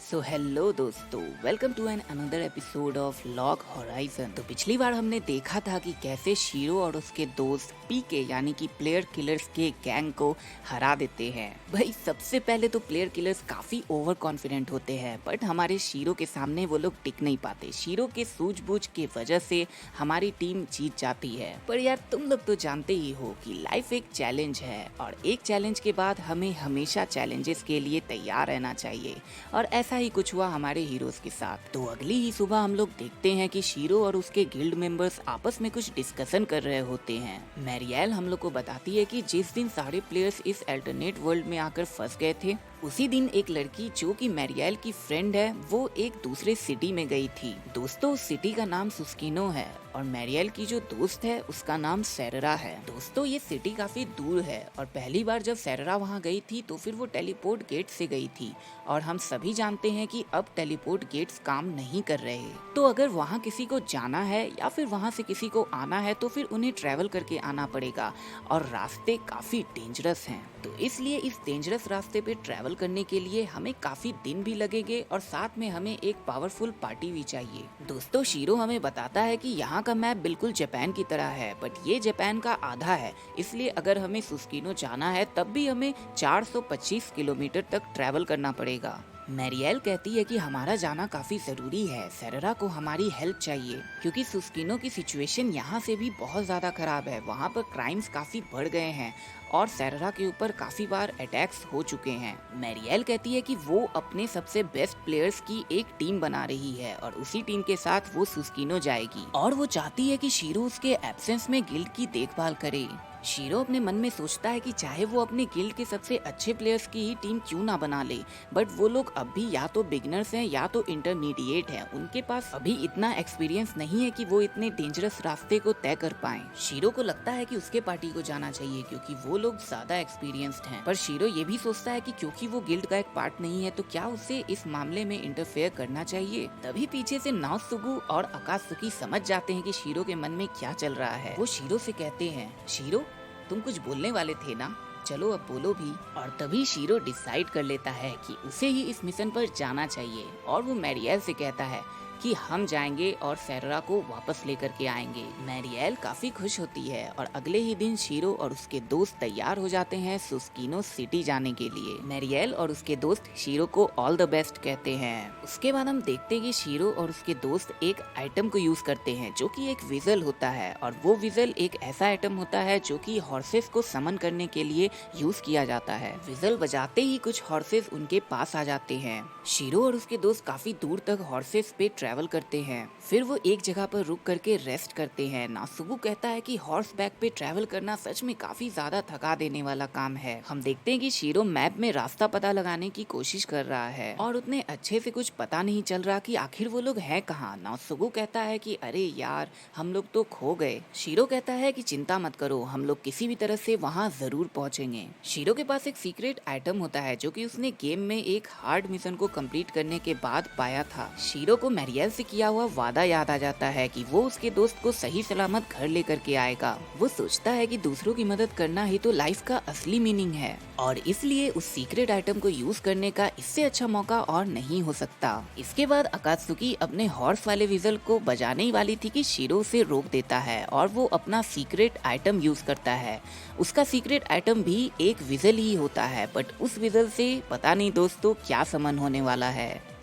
सो hello दोस्तों, welcome to an another episode of Log Horizon. तो पिछली बार हमने देखा था कि कैसे शीरो और उसके दोस्त पीके यानी कि प्लेयर किलर्स के गैंग को हरा देते हैं। भाई सबसे पहले तो प्लेयर किलर्स काफी ओवर कॉन्फिडेंट होते हैं, बट हमारे शीरो के सामने वो लोग टिक नहीं पाते। शीरो के सूझबूझ की वजह से हमारी टीम जीत जाती है। पर यार तुम लोग तो जानते ही हो कि लाइफ एक चैलेंज है और एक चैलेंज के बाद हमें हमेशा चैलेंजेस के लिए तैयार रहना चाहिए, और ऐसा ही कुछ हुआ हमारे हीरोज के साथ। तो अगली ही सुबह हम लोग देखते हैं कि शीरो और उसके गिल्ड मेंबर्स आपस में कुछ डिस्कशन कर रहे होते हैं। मैरियल हम लोग को बताती है कि जिस दिन सारे प्लेयर्स इस अल्टरनेट वर्ल्ड में आकर फंस गए थे, उसी दिन एक लड़की जो कि मैरियल की फ्रेंड है वो एक दूसरे सिटी में गई थी। दोस्तों उस सिटी का नाम सुस्किनो है और मैरियल की जो दोस्त है उसका नाम सेरेरा है। दोस्तों ये सिटी काफी दूर है और पहली बार जब सेरेरा वहाँ गई थी तो फिर वो टेलीपोर्ट गेट से गई थी, और हम सभी जानते हैं कि अब टेलीपोर्ट गेट्स काम नहीं कर रहे। तो अगर वहाँ किसी को जाना है या फिर वहाँ से किसी को आना है तो फिर उन्हें ट्रेवल करके आना पड़ेगा, और रास्ते काफी डेंजरस हैं। तो इसलिए इस डेंजरस रास्ते पे ट्रैवल करने के लिए हमें काफी दिन भी लगेंगे और साथ में हमें एक पावरफुल पार्टी भी चाहिए। दोस्तों शीरो हमें बताता है कि यहाँ का मैप बिल्कुल जापान की तरह है, बट ये जापान का आधा है, इसलिए अगर हमें सुस्किनो जाना है तब भी हमें 425 किलोमीटर तक ट्रैवल करना पड़ेगा। मैरियल कहती है कि हमारा जाना काफी जरूरी है, सेरेरा को हमारी हेल्प चाहिए क्योंकि सुस्किनो की सिचुएशन यहाँ से भी बहुत ज्यादा खराब है। वहाँ पर क्राइम्स काफी बढ़ गए हैं और सेरेरा के ऊपर काफी बार अटैक्स हो चुके हैं। मैरियल कहती है कि वो अपने सबसे बेस्ट प्लेयर्स की एक टीम बना रही है और उसी टीम के साथ वो सुस्किनो जाएगी, और वो चाहती है कि शीरो उसके एब्सेंस में गिल्ड की देखभाल करे। शीरो अपने मन में सोचता है कि चाहे वो अपने गिल्ड के सबसे अच्छे प्लेयर्स की ही टीम क्यों ना बना ले, बट वो लोग अब भी या तो बिगिनर्स हैं या तो इंटरमीडिएट हैं। उनके पास अभी इतना एक्सपीरियंस नहीं है कि वो इतने डेंजरस रास्ते को तय कर पाएं। शीरो को लगता है कि उसके पार्टी को जाना चाहिए क्योंकि वो लोग ज्यादा एक्सपीरियंस्ड हैं, पर शीरो ये भी सोचता है कि क्योंकि वो गिल्ड का एक पार्ट नहीं है तो क्या उसे इस मामले में इंटरफेयर करना चाहिए। तभी पीछे से नाओसुगु और अकात्सुकी समझ जाते हैं कि शीरो के मन में क्या चल रहा है। वो शीरो से कहते हैं, शीरो तुम कुछ बोलने वाले थे ना, चलो अब बोलो भी। और तभी शीरो डिसाइड कर लेता है कि उसे ही इस मिशन पर जाना चाहिए, और वो मैरियल से कहता है कि हम जाएंगे और सेरेरा को वापस लेकर के आएंगे। मैरियल काफी खुश होती है और अगले ही दिन शीरो और उसके दोस्त तैयार हो जाते हैं सुस्किनो सिटी जाने के लिए। मैरियल और उसके दोस्त शीरो को ऑल द बेस्ट कहते हैं। उसके बाद हम देखते हैं कि शीरो और उसके दोस्त एक आइटम को यूज करते हैं जो कि एक विजल होता है, और वो विजल एक ऐसा आइटम होता है जो कि हॉर्सेस को समन करने के लिए यूज किया जाता है। विजल बजाते ही कुछ हॉर्सेस उनके पास आ जाते हैं। शीरो और उसके दोस्त काफी दूर तक हॉर्सेस पे ट्रैवल करते हैं, फिर वो एक जगह पर रुक करके रेस्ट करते हैं। नासुगु कहता है कि हॉर्स बैक पे ट्रैवल करना सच में काफी ज्यादा थका देने वाला काम है। हम देखते हैं कि शीरो मैप में रास्ता पता लगाने की कोशिश कर रहा है और उतने अच्छे से कुछ पता नहीं चल रहा कि आखिर वो लोग हैं कहाँ। नासुगु कहता है कि अरे यार हम लोग तो खो गए। शीरो कहता है कि चिंता मत करो, हम लोग किसी भी तरह से वहाँ जरूर पहुँचेंगे। शीरो के पास एक सीक्रेट आइटम होता है जो कि उसने गेम में एक हार्ड मिशन को कंप्लीट करने के बाद पाया था। शीरो को मैरियल से किया हुआ वादा याद आ जाता है कि वो उसके दोस्त को सही सलामत घर लेकर के आएगा। वो सोचता है कि दूसरों की मदद करना ही तो लाइफ का असली मीनिंग है, और इसलिए उस सीक्रेट आइटम को यूज करने का इससे अच्छा मौका और नहीं हो सकता। इसके बाद अकात्सुकी अपने हॉर्स वाले विजल को बजाने ही वाली थी कि शीरो उसे रोक देता है और वो अपना सीक्रेट आइटम यूज करता है। उसका सीक्रेट आइटम भी एक विजल ही होता है, बट उस विजल से पता नहीं दोस्तों क्या समन होने वाला है।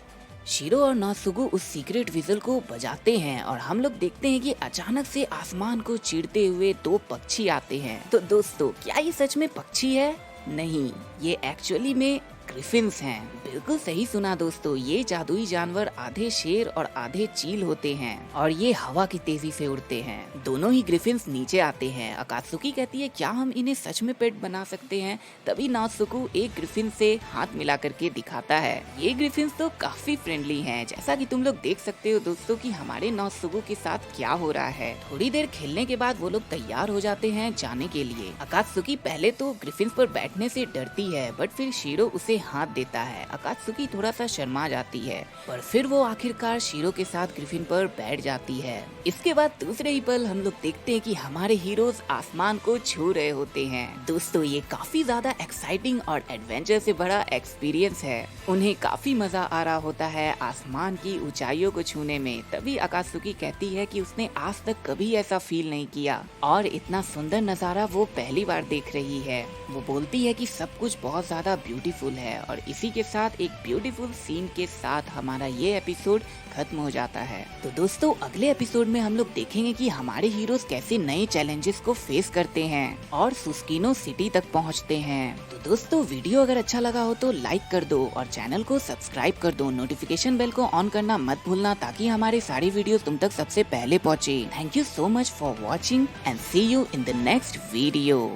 शीरो और नासुगु उस सीक्रेट विजल को बजाते हैं और हम लोग देखते हैं कि अचानक से आसमान को चीरते हुए दो पक्षी आते हैं। तो दोस्तों क्या ये सच में पक्षी है? नहीं, ये एक्चुअली में ग्रिफिन्स हैं। बिल्कुल सही सुना दोस्तों, ये जादुई जानवर आधे शेर और आधे चील होते हैं और ये हवा की तेजी से उड़ते हैं। दोनों ही ग्रिफिन्स नीचे आते हैं। अकात्सुकी कहती है क्या हम इन्हें सच में पेट बना सकते हैं? तभी नासुगु एक ग्रिफिन से हाथ मिला करके दिखाता है। ये ग्रिफिन्स तो काफी फ्रेंडली हैं, जैसा कि तुम लोग देख सकते हो दोस्तों कि हमारे नासुगु के साथ क्या हो रहा है। थोड़ी देर खेलने के बाद वो लोग तैयार हो जाते हैं जाने के लिए। अकात्सुकी पहले तो ग्रिफिन्स पर बैठने से डरती है, बट फिर शीरो उसे से हाथ देता है। अकात्सुकी थोड़ा सा शर्मा जाती है, पर फिर वो आखिरकार शीरो के साथ ग्रिफिन पर बैठ जाती है। इसके बाद दूसरे ही पल हम लोग देखते हैं कि हमारे हीरोज आसमान को छू रहे होते हैं। दोस्तों ये काफी ज्यादा एक्साइटिंग और एडवेंचर से भरा एक्सपीरियंस है। उन्हें काफी मजा आ रहा होता है आसमान की ऊंचाइयों को छूने में। तभी अकात्सुकी कहती है कि उसने आज तक कभी ऐसा फील नहीं किया और इतना सुंदर नजारा वो पहली बार देख रही है। वो बोलती है कि सब कुछ बहुत ज्यादा ब्यूटीफुल है और इसी के साथ एक ब्यूटीफुल सीन के साथ हमारा ये एपिसोड खत्म हो जाता है। तो दोस्तों अगले एपिसोड में हम लोग देखेंगे कि हमारे हीरोज कैसे नए चैलेंजेस को फेस करते हैं और सुस्कीनो सिटी तक पहुंचते हैं। तो दोस्तों वीडियो अगर अच्छा लगा हो तो लाइक कर दो और चैनल को सब्सक्राइब कर दो। नोटिफिकेशन बेल को ऑन करना मत भूलना ताकि हमारे सारी वीडियो तुम तक सबसे पहले पहुंचे। Thank you so much for watching and see you in the next video.